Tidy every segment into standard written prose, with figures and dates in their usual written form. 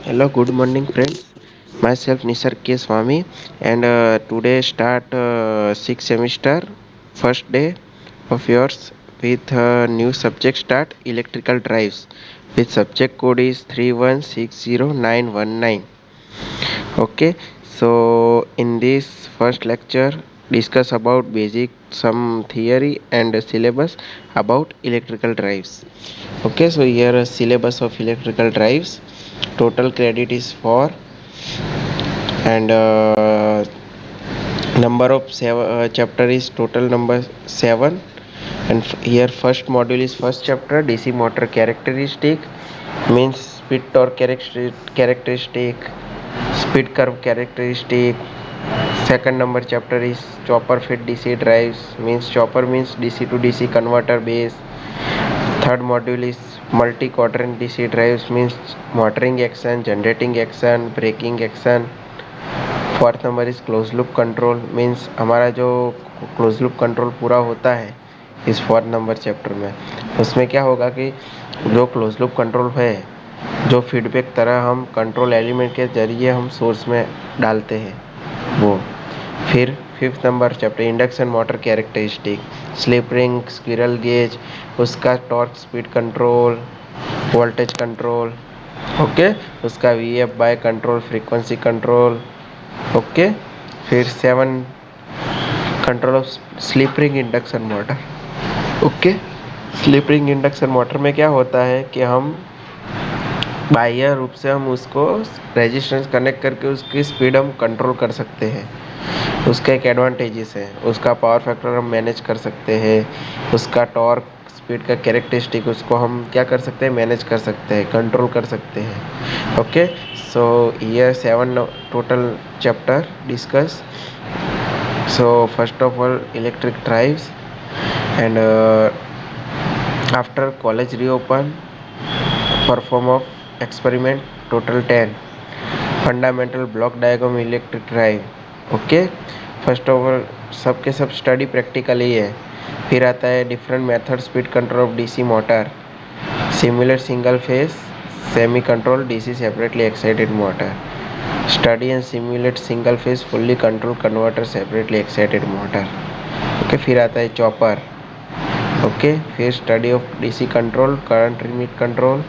Hello, good morning, friends. Myself Nisarg K. Swami, and today start sixth semester, first day of yours with new subject start electrical drives. With subject code is 3160919. Okay, so in this first lecture, discuss about basic some theory and syllabus about electrical drives. Okay, so here a syllabus of electrical drives. Total credit is 4 and number of chapter is total number 7, and here first module is first chapter DC motor characteristic, means speed torque characteristic, speed curve characteristic. Second number chapter is chopper fed DC drives, means chopper means DC to DC converter base. Third module is multi quadrant DC drives, means motoring action, generating action, braking action. Fourth number is close loop control, means हमारा जो close loop control पूरा होता है इस fourth number chapter में, उसमें क्या होगा कि जो क्लोज लूप कंट्रोल है, जो फीडबैक तरह हम कंट्रोल एलिमेंट के जरिए हम सोर्स में डालते हैं वो। फिर fifth number chapter induction motor characteristic, slip ring, squirrel cage, उसका torque speed control, voltage control, okay, उसका VF by control, frequency control, okay. फिर 7 control of slip ring induction motor, okay. Slip ring induction motor में क्या होता है कि हम बाह्य रूप से हम उसको रेजिस्टेंस कनेक्ट करके उसकी स्पीड हम कंट्रोल कर सकते हैं। उसका एक एडवांटेजेस है, उसका पावर फैक्टर हम मैनेज कर सकते हैं, उसका टॉर्क स्पीड का कैरेक्टरिस्टिक उसको हम क्या कर सकते हैं, मैनेज कर सकते हैं, कंट्रोल कर सकते हैं, ओके। सो ये 7 total chapter discuss. So first of all electric drives, and after college reopen, perform of experiment total 10. Fundamental block diagram electric drive, okay. First of all सबके सब स्टडी प्रैक्टिकल ही है। फिर आता है different method speed control of DC motor, simulate single phase semi control DC separately excited motor, study and simulate single phase fully control converter separately excited motor, okay. फिर आता है chopper, okay. फिर study of DC control current limit control,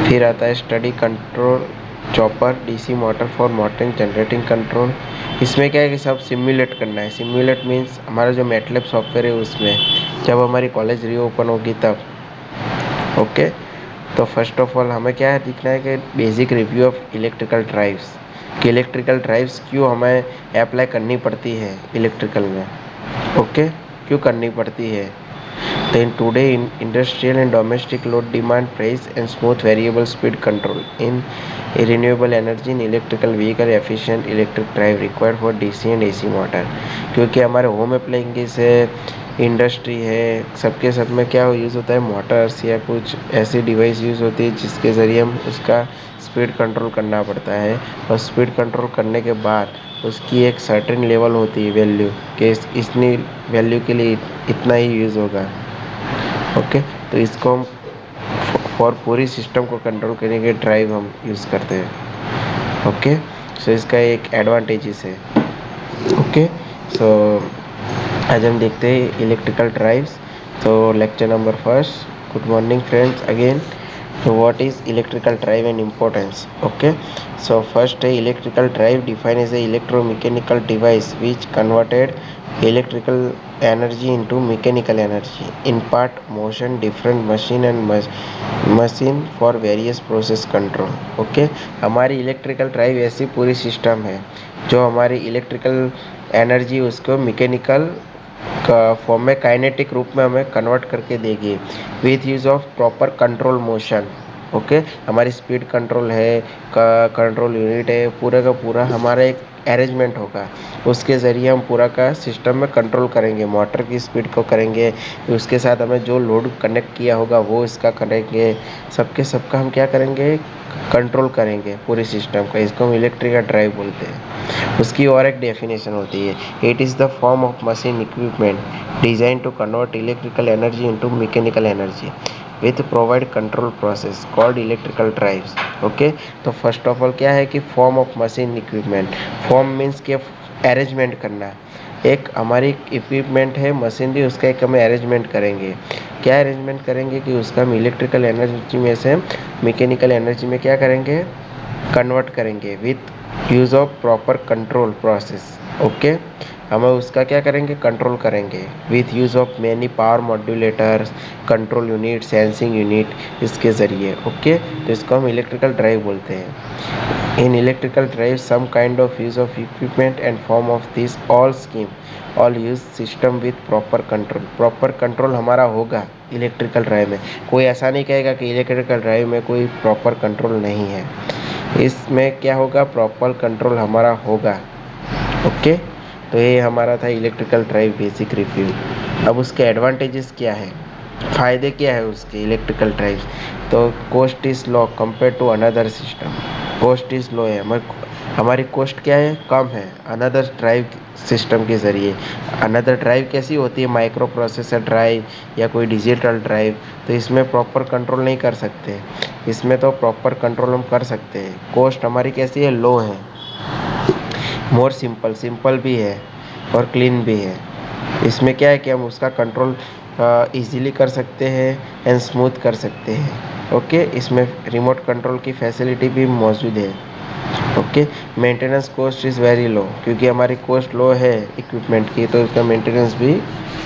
फिर आता है study control chopper DC motor for motoring generating control. इसमें क्या है कि सब सिमुलेट करना है। सिमुलेट मीन्स हमारा जो मैटलैब सॉफ्टवेयर है उसमें, जब हमारी कॉलेज रीओपन होगी तब, ओके। तो फर्स्ट ऑफ ऑल हमें क्या है दिखना है कि basic review of electrical drives, कि इलेक्ट्रिकल ड्राइव्स क्यों हमें अप्लाई करनी पड़ती है इलेक्ट्रिकल में, ओके, क्यों करनी पड़ती है। Then today in industrial and domestic load demand price and smooth variable speed control in renewable energy in electrical vehicle efficient electric drive required for DC and AC motor, क्योंकि हमारे home appliances है, industry है, सबके सब में क्या use होता है, मोटर्स या कुछ ऐसी डिवाइस यूज़ होती है जिसके ज़रिए हम उसका स्पीड कंट्रोल करना पड़ता है। और स्पीड कंट्रोल करने के बाद उसकी एक सर्टेन लेवल होती है वैल्यू, कि इतनी वैल्यू के लिए इतना ही यूज़ होगा, ओके। तो इसको हम फॉर पूरी सिस्टम को कंट्रोल करने के ड्राइव हम यूज़ करते हैं, ओके। सो इसका एक एडवांटेजेस है, ओके। सो आज हम देखते हैं इलेक्ट्रिकल ड्राइव्स। तो lecture number first, good morning friends again. So what is electrical drive and importance, okay. So first electrical drive defined as a electromechanical device which converted electrical energy into mechanical energy, in part motion different machine and machine for various process control, okay. हमारी electrical drive ऐसी पूरी system है जो हमारी electrical energy उसको mechanical का form में kinetic रूप में हमें कन्वर्ट करके देगी with use of proper control motion, okay. हमारी स्पीड कंट्रोल है, कंट्रोल यूनिट है, पूरा का पूरा हमारा एक अरेंजमेंट होगा, उसके ज़रिए हम पूरा का सिस्टम में कंट्रोल करेंगे, मोटर की स्पीड को करेंगे, उसके साथ हमें जो लोड कनेक्ट किया होगा वो इसका करेंगे, सबके सबका हम क्या करेंगे, कंट्रोल करेंगे पूरे सिस्टम का। इसको हम इलेक्ट्रिकल ड्राइव बोलते हैं। उसकी और एक डेफिनेशन होती है, it is the form of machine equipment design to convert electrical energy into mechanical energy, with provide control process called electrical drives. Okay, तो फर्स्ट ऑफ ऑल क्या है कि form of machine equipment. Form means के arrangement करना। एक हमारी equipment है machinery, उसका एक हमें अरेंजमेंट करेंगे। क्या अरेंजमेंट करेंगे कि उसका हम इलेक्ट्रिकल एनर्जी में से मैकेनिकल एनर्जी में क्या करेंगे, कन्वर्ट करेंगे with use of proper control process. Okay, हमें उसका क्या करेंगे, कंट्रोल करेंगे with use of many power modulators, control unit, sensing unit, इसके ज़रिए। ओके, तो इसको हम इलेक्ट्रिकल ड्राइव बोलते हैं। In electrical drive some kind of use of equipment and form of this all scheme all use system with proper control. Proper control हमारा होगा electrical drive में। कोई ऐसा नहीं कहेगा कि इलेक्ट्रिकल ड्राइव में कोई प्रॉपर कंट्रोल नहीं है। इसमें क्या होगा, प्रॉपर कंट्रोल हमारा होगा। ओके, तो ये हमारा था इलेक्ट्रिकल ड्राइव बेसिक रिव्यू। अब उसके एडवांटेजेस क्या है, फ़ायदे क्या है उसके इलेक्ट्रिकल ड्राइव। तो cost is low compare to another system. Cost is low है, हमारी कॉस्ट क्या है, कम है अनदर ड्राइव सिस्टम के ज़रिए। अनदर ड्राइव कैसी होती है, माइक्रो प्रोसेसर ड्राइव या कोई डिजिटल ड्राइव, तो इसमें प्रॉपर कंट्रोल नहीं कर सकते। इसमें तो प्रॉपर कंट्रोल हम कर सकते हैं। कॉस्ट हमारी कैसी है, लो है। मोर सिंपल भी है और क्लीन भी है। इसमें क्या है कि हम उसका कंट्रोल इजीली कर सकते हैं एंड स्मूथ कर सकते हैं। ओके, इसमें रिमोट कंट्रोल की फैसिलिटी भी मौजूद है। Okay, maintenance cost is very low, क्योंकि हमारी कॉस्ट लो है इक्विपमेंट की, तो उसका मेंटेनेंस भी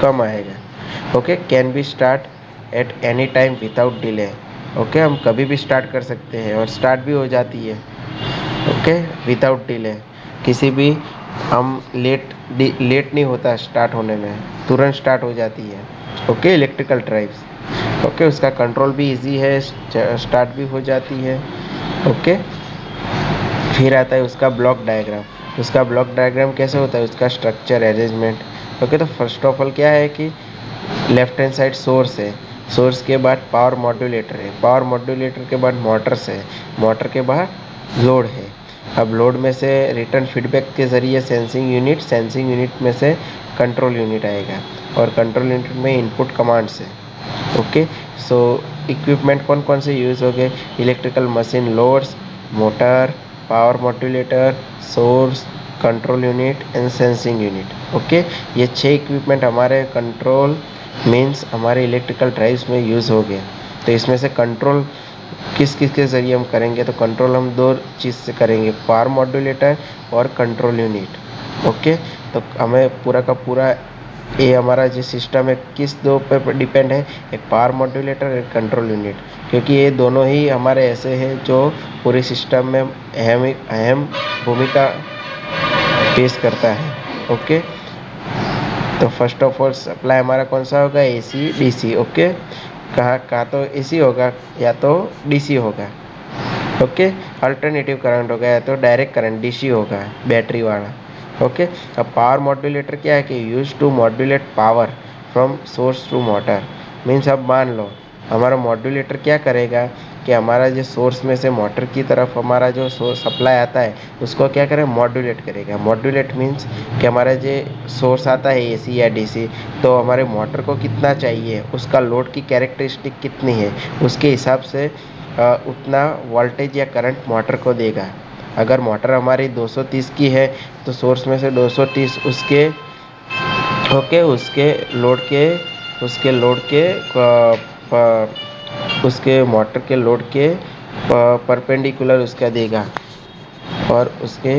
कम आएगा। Okay, can be start at any time without delay. Okay, हम कभी भी स्टार्ट कर सकते हैं और स्टार्ट भी हो जाती है। ओके, विदाउट डिले, किसी भी हम लेट नहीं होता स्टार्ट होने में, तुरंत स्टार्ट हो जाती है। Okay, electrical drives. ओके, उसका कंट्रोल भी इजी है, स्टार्ट भी हो जाती है। ओके, फिर आता है उसका ब्लॉक डायग्राम। उसका ब्लॉक डायग्राम कैसे होता है, उसका स्ट्रक्चर अरेंजमेंट। ओके, तो फर्स्ट ऑफ ऑल क्या है कि लेफ्ट हैंड साइड सोर्स है, सोर्स के बाद पावर मॉड्यूलेटर है, पावर मॉड्यूलेटर के बाद मोटर्स है, मोटर के बाद लोड है। अब लोड में से रिटर्न फीडबैक के ज़रिए सेंसिंग यूनिट, सेंसिंग यूनिट में से कंट्रोल यूनिट आएगा और कंट्रोल यूनिट में इनपुट कमांड्स है। ओके, सो इक्विपमेंट कौन कौन से यूज़ हो गए, electrical machine loads, motor, power modulator, source, control unit and sensing unit. Okay, ये 6 इक्विपमेंट हमारे कंट्रोल मीन्स हमारे इलेक्ट्रिकल ड्राइव्स में यूज़ हो गए। तो इसमें से कंट्रोल किस किस के ज़रिए हम करेंगे, तो कंट्रोल हम 2 चीज़ से करेंगे, पावर मॉड्यूलेटर और कंट्रोल यूनिट। ओके, तो हमें पूरा का पूरा ये हमारा जो सिस्टम है किस दो पे डिपेंड है, एक पावर मॉड्यूलेटर और एक कंट्रोल यूनिट, क्योंकि ये दोनों ही हमारे ऐसे हैं जो पूरे सिस्टम में अहम भूमिका पेश करता है। ओके, तो फर्स्ट ऑफ ऑल सप्लाई हमारा कौन सा होगा, एसी डीसी। ओके, कहाँ तो एसी होगा या तो डीसी होगा। ओके, अल्टरनेटिव करंट होगा या तो डायरेक्ट करंट डीसी होगा, बैटरी वाला। ओके, अब पावर मॉड्यूलेटर क्या है कि use to modulate power from source to motor. Means अब मान लो हमारा मॉड्यूलेटर क्या करेगा कि हमारा जो सोर्स में से मोटर की तरफ हमारा जो सप्लाई आता है उसको क्या करें, मॉड्यूलेट करेगा। मॉड्यूलेट मीन्स कि हमारा जो सोर्स आता है एसी या डीसी, तो हमारे मोटर को कितना चाहिए, उसका लोड की कैरेक्टरिस्टिक कितनी है, उसके हिसाब से उतना वोल्टेज या करंट मोटर को देगा। अगर मोटर हमारी 230 की है तो सोर्स में से 230 उसके मोटर के लोड के परपेंडिकुलर उसका देगा और उसके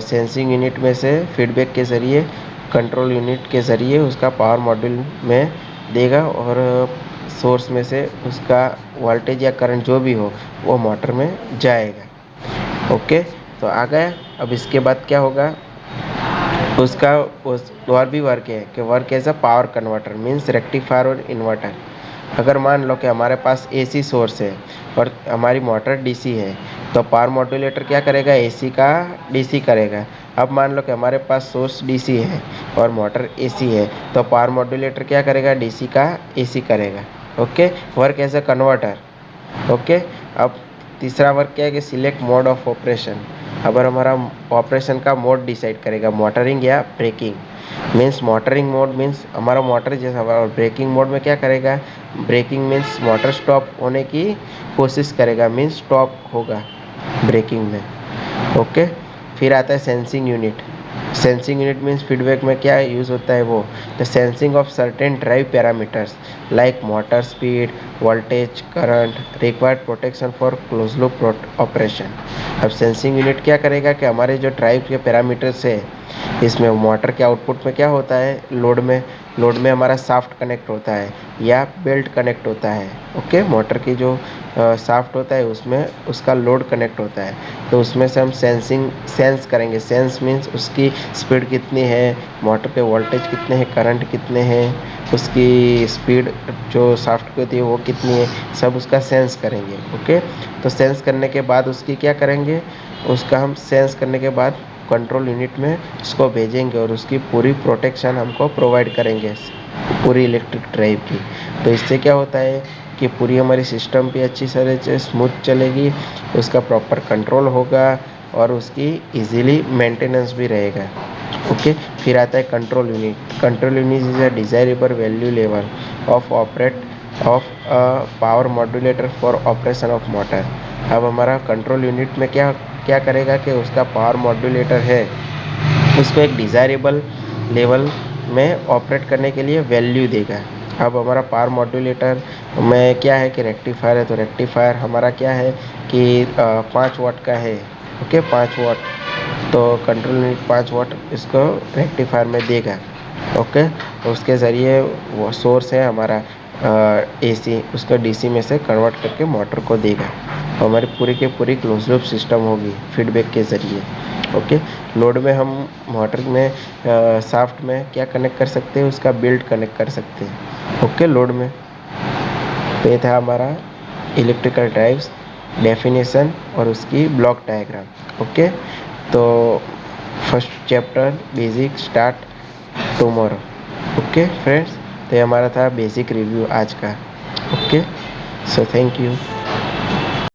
सेंसिंग यूनिट में से फीडबैक के ज़रिए, कंट्रोल यूनिट के ज़रिए उसका पावर मॉड्यूल में देगा और सोर्स में से उसका वोल्टेज या करंट जो भी हो वो मोटर में जाएगा। ओके, तो आ गया। अब इसके बाद क्या होगा, उसका उस और भी वर्क है कि work as a power converter means rectifier और इन्वर्टर। अगर मान लो कि हमारे पास एसी सोर्स है और हमारी मोटर डीसी है, तो पावर मॉड्यूलेटर क्या करेगा, एसी का डीसी करेगा। अब मान लो कि हमारे पास सोर्स डीसी है और मोटर एसी है, तो पावर मॉड्यूलेटर क्या करेगा, डीसी का एसी करेगा। Okay, work as a converter. Okay, अब तीसरा वर्क क्या है कि सिलेक्ट मोड ऑफ ऑपरेशन। अगर हमारा ऑपरेशन का मोड डिसाइड करेगा, मोटरिंग या braking. Means motoring mode means हमारा मोटर जैसा, और ब्रेकिंग मोड में क्या करेगा, ब्रेकिंग मीन्स मोटर स्टॉप होने की कोशिश करेगा, मीन्स स्टॉप होगा ब्रेकिंग में। ओके, फिर आता है sensing unit. Sensing unit means feedback में क्या यूज़ होता है वो, the sensing of certain drive parameters like motor speed, voltage, current required protection for close loop operation. अब सेंसिंग यूनिट क्या करेगा कि हमारे जो ड्राइव के पैरामीटर्स है, इसमें मोटर के आउटपुट में क्या होता है, लोड में हमारा शाफ्ट कनेक्ट होता है या बेल्ट कनेक्ट होता है। ओके, मोटर की जो शाफ्ट होता है उसमें उसका लोड कनेक्ट होता है, तो उसमें से हम सेंस करेंगे। सेंस मीन्स उसकी स्पीड कितनी है, मोटर के वोल्टेज कितने हैं, करंट कितने हैं, उसकी स्पीड जो शाफ्ट की होती है वो कितनी है, सब उसका सेंस करेंगे। ओके, तो सेंस करने के बाद उसकी क्या करेंगे, उसका हम सेंस करने के बाद कंट्रोल यूनिट में उसको भेजेंगे और उसकी पूरी प्रोटेक्शन हमको प्रोवाइड करेंगे पूरी इलेक्ट्रिक ड्राइव की। तो इससे क्या होता है कि पूरी हमारी सिस्टम भी अच्छी तरह से स्मूथ चलेगी, उसका प्रॉपर कंट्रोल होगा और उसकी इजीली मेंटेनेंस भी रहेगा। ओके, फिर आता है control unit. Control unit is a desirable value level of power modulator for operation of motor. अब हमारा कंट्रोल यूनिट में क्या क्या करेगा कि उसका पावर मॉड्यूलेटर है उसको एक डिज़ायरेबल लेवल में ऑपरेट करने के लिए वैल्यू देगा। अब हमारा पावर मॉड्यूलेटर में क्या है कि रेक्टिफायर है, तो रेक्टिफायर हमारा क्या है कि 5 वाट का है। ओके, 5 वाट, तो कंट्रोल यूनिट 5 वाट इसको रेक्टिफायर में देगा। ओके, तो उसके ज़रिए वो सोर्स है हमारा एसी, उसको डीसी में से कन्वर्ट करके मोटर को देगा। हमारी पूरी की पूरी क्लोज लूप सिस्टम होगी फीडबैक के ज़रिए। ओके, लोड में हम मोटर में शाफ्ट में क्या कनेक्ट कर सकते हैं, उसका बेल्ट कनेक्ट कर सकते हैं। ओके, लोड में। तो ये था हमारा इलेक्ट्रिकल ड्राइव्स डेफिनेशन और उसकी ब्लॉक डायग्राम। ओके, तो first chapter basic start tomorrow. Okay friends, तो ये हमारा था बेसिक रिव्यू आज का। Okay, so thank you.